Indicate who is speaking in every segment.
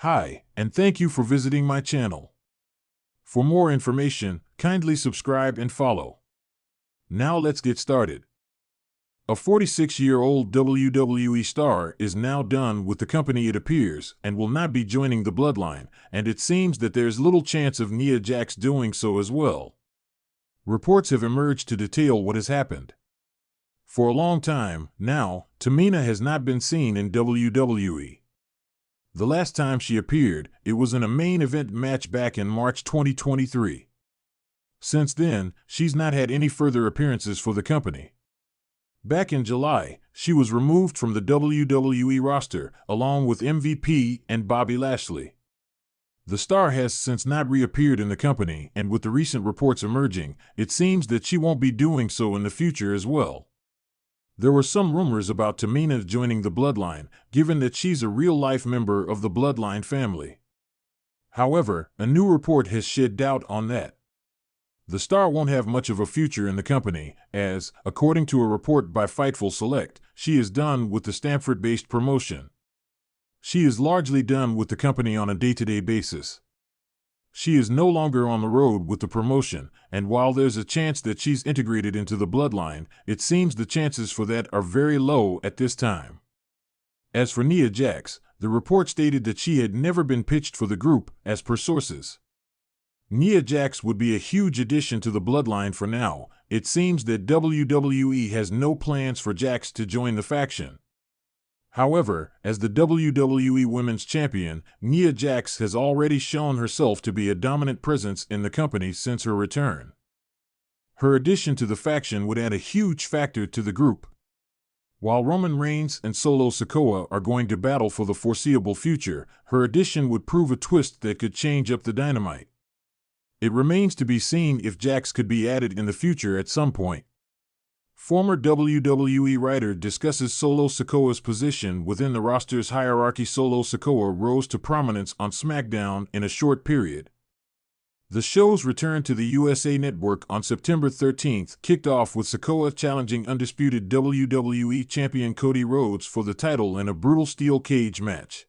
Speaker 1: Hi, and thank you for visiting my channel. For more information, kindly subscribe and follow. Now let's get started. A 46-year-old WWE star is now done with the company, it appears, and will not be joining the Bloodline, and it seems that there's little chance of Nia Jax doing so as well. Reports have emerged to detail what has happened. For a long time now, Tamina has not been seen in WWE. The last time she appeared, it was in a main event match back in March 2023. Since then, she's not had any further appearances for the company. Back in July, she was removed from the WWE roster, along with MVP and Bobby Lashley. The star has since not reappeared in the company, and with the recent reports emerging, it seems that she won't be doing so in the future as well. There were some rumors about Tamina joining the Bloodline, given that she's a real-life member of the Bloodline family. However, a new report has shed doubt on that. The star won't have much of a future in the company, as, according to a report by Fightful Select, she is done with the Stamford-based promotion. She is largely done with the company on a day-to-day basis. She is no longer on the road with the promotion, and while there's a chance that she's integrated into the Bloodline, it seems the chances for that are very low at this time. As for Nia Jax, the report stated that she had never been pitched for the group, as per sources. Nia Jax would be a huge addition to the Bloodline for now. It seems that WWE has no plans for Jax to join the faction. However, as the WWE Women's Champion, Nia Jax has already shown herself to be a dominant presence in the company since her return. Her addition to the faction would add a huge factor to the group. While Roman Reigns and Solo Sikoa are going to battle for the foreseeable future, her addition would prove a twist that could change up the dynamite. It remains to be seen if Jax could be added in the future at some point. Former WWE writer discusses Solo Sikoa's position within the roster's hierarchy. Solo Sikoa rose to prominence on SmackDown in a short period. The show's return to the USA Network on September 13th kicked off with Sikoa challenging undisputed WWE Champion Cody Rhodes for the title in a brutal steel cage match.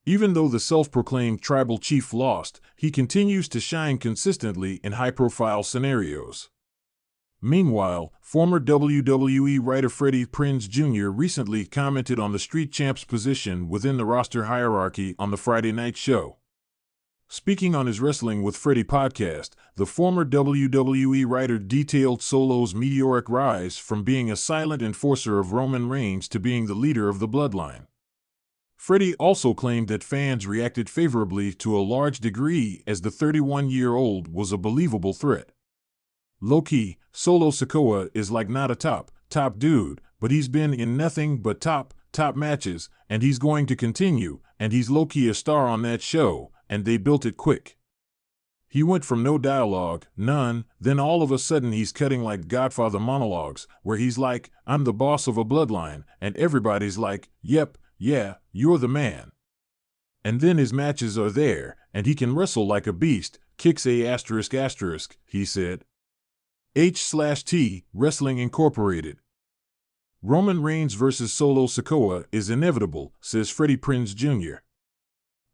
Speaker 1: Even though the self-proclaimed tribal chief lost, he continues to shine consistently in high-profile scenarios. Meanwhile, former WWE writer Freddie Prinze Jr. recently commented on the Street Champ's position within the roster hierarchy on the Friday night show. Speaking on his Wrestling with Freddie podcast, the former WWE writer detailed Solo's meteoric rise from being a silent enforcer of Roman Reigns to being the leader of the Bloodline. Freddie also claimed that fans reacted favorably to a large degree as the 31-year-old was a believable threat. Low-key, Solo Sikoa is like not a top dude, but he's been in nothing but top matches, and he's going to continue, and he's low-key a star on that show, and they built it quick. He went from no dialogue, none, then all of a sudden he's cutting like Godfather monologues, where he's like, I'm the boss of a bloodline, and everybody's like, yep, yeah, you're the man. And then his matches are there, and he can wrestle like a beast, kicks a ***, he said. H/T, Wrestling Incorporated. Roman Reigns vs. Solo Sikoa is inevitable, says Freddie Prinze Jr.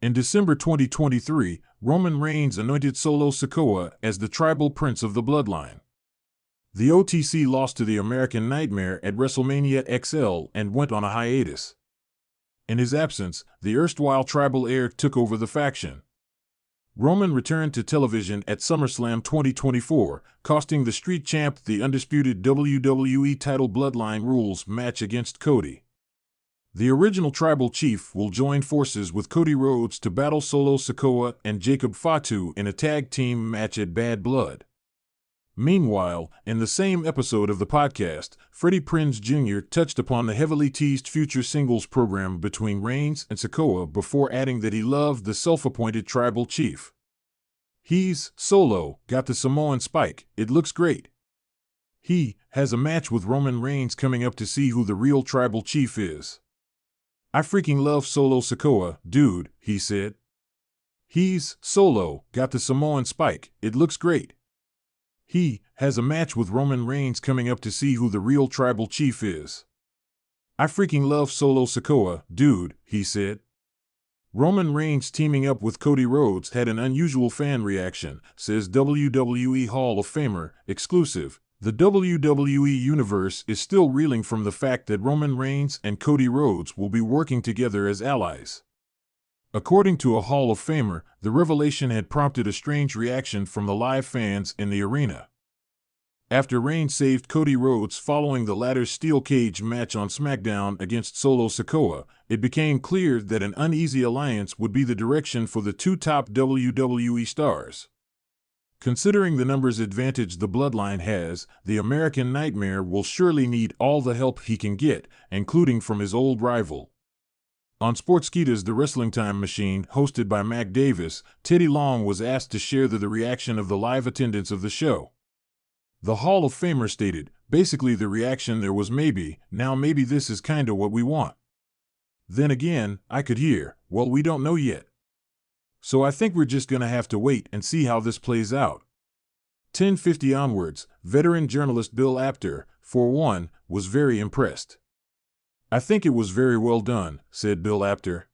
Speaker 1: In December 2023, Roman Reigns anointed Solo Sikoa as the tribal prince of the Bloodline. The OTC lost to the American Nightmare at WrestleMania XL and went on a hiatus. In his absence, the erstwhile tribal heir took over the faction. Roman returned to television at SummerSlam 2024, costing the Street Champ the undisputed WWE title Bloodline Rules match against Cody. The original tribal chief will join forces with Cody Rhodes to battle Solo Sikoa and Jacob Fatu in a tag team match at Bad Blood. Meanwhile, in the same episode of the podcast, Freddie Prinze Jr. touched upon the heavily teased future singles program between Reigns and Sikoa before adding that he loved the self-appointed tribal chief. He's, Solo, got the Samoan spike, it looks great. He has a match with Roman Reigns coming up to see who the real tribal chief is. I freaking love Solo Sikoa, dude, he said. He's, Solo, got the Samoan spike, it looks great. He has a match with Roman Reigns coming up to see who the real tribal chief is. I freaking love Solo Sikoa, dude, he said. Roman Reigns teaming up with Cody Rhodes had an unusual fan reaction, says WWE Hall of Famer, exclusive. The WWE Universe is still reeling from the fact that Roman Reigns and Cody Rhodes will be working together as allies. According to a Hall of Famer, the revelation had prompted a strange reaction from the live fans in the arena. After Reigns saved Cody Rhodes following the latter's steel cage match on SmackDown against Solo Sikoa, it became clear that an uneasy alliance would be the direction for the two top WWE stars. Considering the numbers advantage the Bloodline has, the American Nightmare will surely need all the help he can get, including from his old rival. On Sportskeeda's The Wrestling Time Machine, hosted by Mac Davis, Teddy Long was asked to share the reaction of the live attendance of the show. The Hall of Famer stated, basically the reaction there was maybe, now maybe this is kinda what we want. Then again, I could hear, well, we don't know yet. So I think we're just gonna have to wait and see how this plays out. 10:50 onwards, veteran journalist Bill Apter, for one, was very impressed. I think it was very well done, said Bill Apter.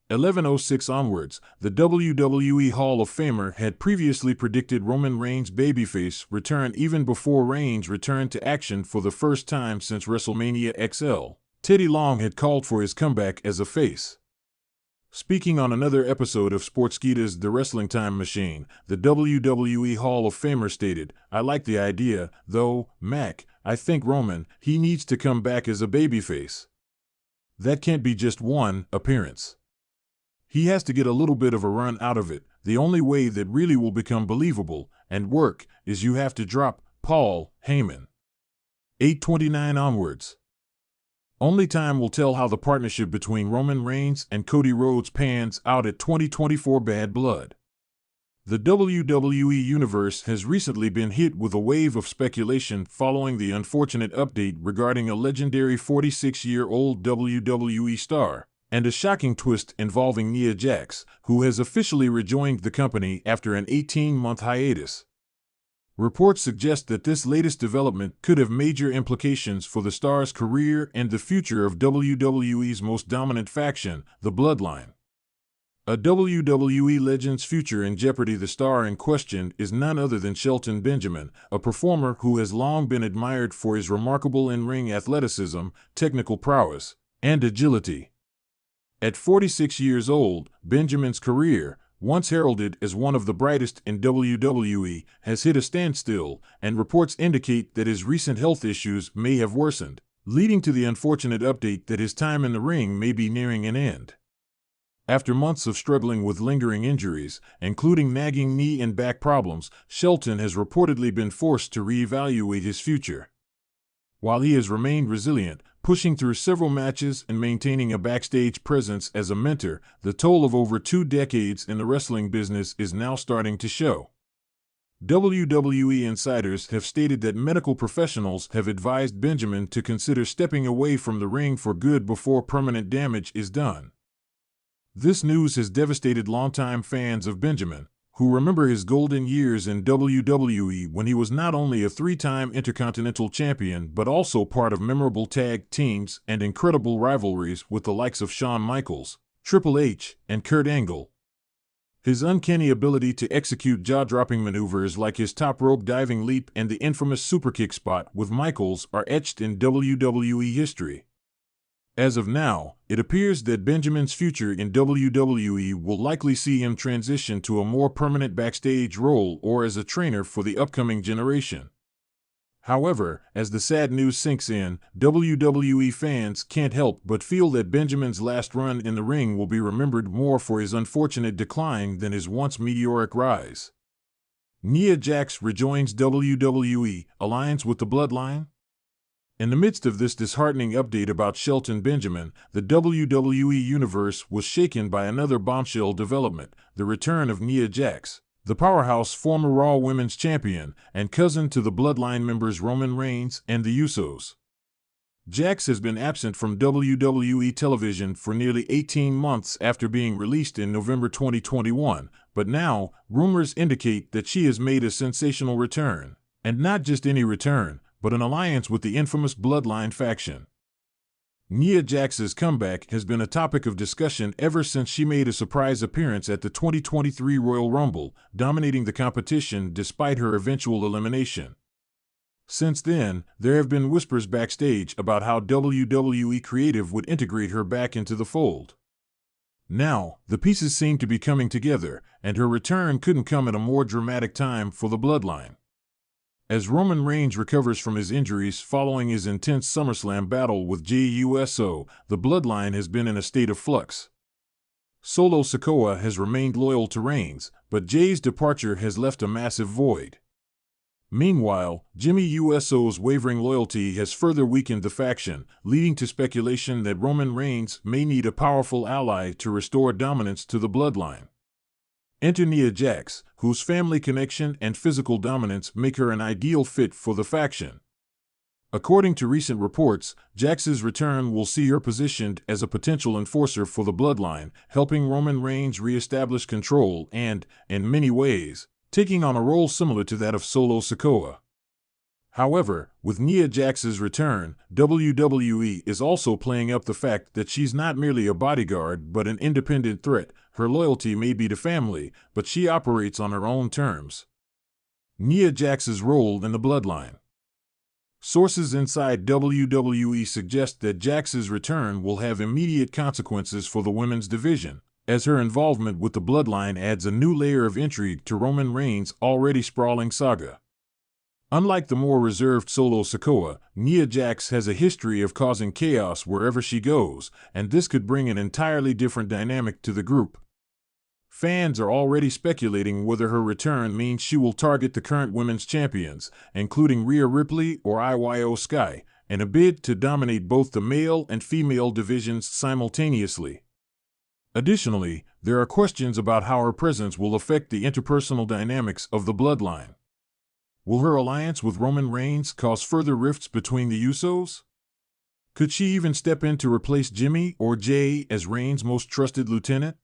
Speaker 1: 11:06 onwards, the WWE Hall of Famer had previously predicted Roman Reigns' babyface return even before Reigns returned to action for the first time since WrestleMania XL. Teddy Long had called for his comeback as a face. Speaking on another episode of Sportskeeda's The Wrestling Time Machine, the WWE Hall of Famer stated, I like the idea, though, Mac, I think Roman, he needs to come back as a babyface. That can't be just one appearance. He has to get a little bit of a run out of it. The only way that really will become believable and work is you have to drop Paul Heyman. 8:29 onwards. Only time will tell how the partnership between Roman Reigns and Cody Rhodes pans out at 2024 Bad Blood. The WWE Universe has recently been hit with a wave of speculation following the unfortunate update regarding a legendary 46-year-old WWE star, and a shocking twist involving Nia Jax, who has officially rejoined the company after an 18-month hiatus. Reports suggest that this latest development could have major implications for the star's career and the future of WWE's most dominant faction, the Bloodline. A WWE legend's future in jeopardy. The star in question is none other than Shelton Benjamin, a performer who has long been admired for his remarkable in-ring athleticism, technical prowess, and agility. At 46 years old, Benjamin's career, once heralded as one of the brightest in WWE, has hit a standstill, and reports indicate that his recent health issues may have worsened, leading to the unfortunate update that his time in the ring may be nearing an end. After months of struggling with lingering injuries, including nagging knee and back problems, Shelton has reportedly been forced to reevaluate his future. While he has remained resilient, pushing through several matches and maintaining a backstage presence as a mentor, the toll of over 2 decades in the wrestling business is now starting to show. WWE insiders have stated that medical professionals have advised Benjamin to consider stepping away from the ring for good before permanent damage is done. This news has devastated longtime fans of Benjamin, who remember his golden years in WWE when he was not only a 3-time Intercontinental Champion but also part of memorable tag teams and incredible rivalries with the likes of Shawn Michaels, Triple H, and Kurt Angle. His uncanny ability to execute jaw-dropping maneuvers like his top rope diving leap and the infamous superkick spot with Michaels are etched in WWE history. As of now, it appears that Benjamin's future in WWE will likely see him transition to a more permanent backstage role or as a trainer for the upcoming generation. However, as the sad news sinks in, WWE fans can't help but feel that Benjamin's last run in the ring will be remembered more for his unfortunate decline than his once meteoric rise. Nia Jax rejoins WWE, alliance with the Bloodline? In the midst of this disheartening update about Shelton Benjamin, the WWE Universe was shaken by another bombshell development, the return of Nia Jax, the powerhouse former Raw Women's Champion and cousin to the Bloodline members Roman Reigns and the Usos. Jax has been absent from WWE television for nearly 18 months after being released in November 2021, but now, rumors indicate that she has made a sensational return, and not just any return, but an alliance with the infamous Bloodline faction. Nia Jax's comeback has been a topic of discussion ever since she made a surprise appearance at the 2023 Royal Rumble, dominating the competition despite her eventual elimination. Since then, there have been whispers backstage about how WWE Creative would integrate her back into the fold. Now, the pieces seem to be coming together, and her return couldn't come at a more dramatic time for the Bloodline. As Roman Reigns recovers from his injuries following his intense SummerSlam battle with Jey Uso, the Bloodline has been in a state of flux. Solo Sikoa has remained loyal to Reigns, but Jey's departure has left a massive void. Meanwhile, Jimmy Uso's wavering loyalty has further weakened the faction, leading to speculation that Roman Reigns may need a powerful ally to restore dominance to the Bloodline. Enter Nia Jax, whose family connection and physical dominance make her an ideal fit for the faction. According to recent reports, Jax's return will see her positioned as a potential enforcer for the Bloodline, helping Roman Reigns re-establish control and, in many ways, taking on a role similar to that of Solo Sikoa. However, with Nia Jax's return, WWE is also playing up the fact that she's not merely a bodyguard but an independent threat. Her loyalty may be to family, but she operates on her own terms. Nia Jax's role in the Bloodline. Sources inside WWE suggest that Jax's return will have immediate consequences for the women's division, as her involvement with the Bloodline adds a new layer of intrigue to Roman Reigns' already sprawling saga. Unlike the more reserved Solo Sikoa, Nia Jax has a history of causing chaos wherever she goes, and this could bring an entirely different dynamic to the group. Fans are already speculating whether her return means she will target the current women's champions, including Rhea Ripley or Io Sky, in a bid to dominate both the male and female divisions simultaneously. Additionally, there are questions about how her presence will affect the interpersonal dynamics of the Bloodline. Will her alliance with Roman Reigns cause further rifts between the Usos? Could she even step in to replace Jimmy or Jey as Reigns' most trusted lieutenant?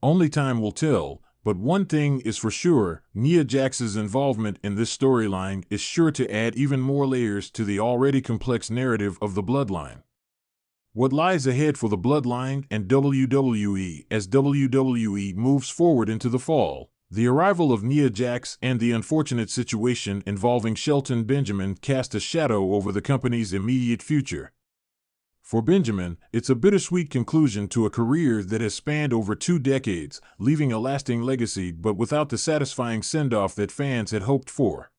Speaker 1: Only time will tell, but one thing is for sure, Nia Jax's involvement in this storyline is sure to add even more layers to the already complex narrative of the Bloodline. What lies ahead for the Bloodline and WWE as WWE moves forward into the fall? The arrival of Nia Jax and the unfortunate situation involving Shelton Benjamin cast a shadow over the company's immediate future. For Benjamin, it's a bittersweet conclusion to a career that has spanned over 2 decades, leaving a lasting legacy but without the satisfying send-off that fans had hoped for.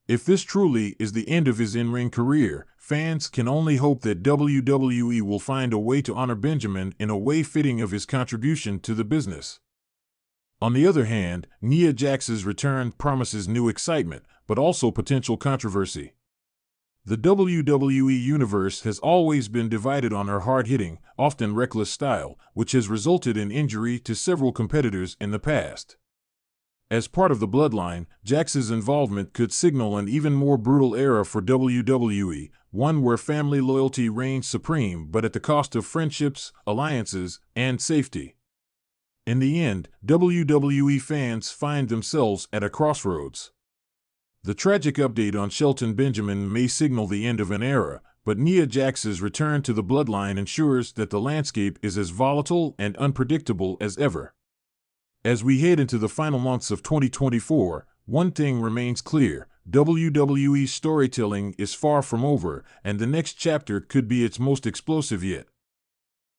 Speaker 1: If this truly is the end of his in-ring career, fans can only hope that WWE will find a way to honor Benjamin in a way fitting of his contribution to the business. On the other hand, Nia Jax's return promises new excitement, but also potential controversy. The WWE Universe has always been divided on her hard-hitting, often reckless style, which has resulted in injury to several competitors in the past. As part of the Bloodline, Jax's involvement could signal an even more brutal era for WWE, one where family loyalty reigns supreme but at the cost of friendships, alliances, and safety. In the end, WWE fans find themselves at a crossroads. The tragic update on Shelton Benjamin may signal the end of an era, but Nia Jax's return to the Bloodline ensures that the landscape is as volatile and unpredictable as ever. As we head into the final months of 2024, one thing remains clear: WWE's storytelling is far from over, and the next chapter could be its most explosive yet.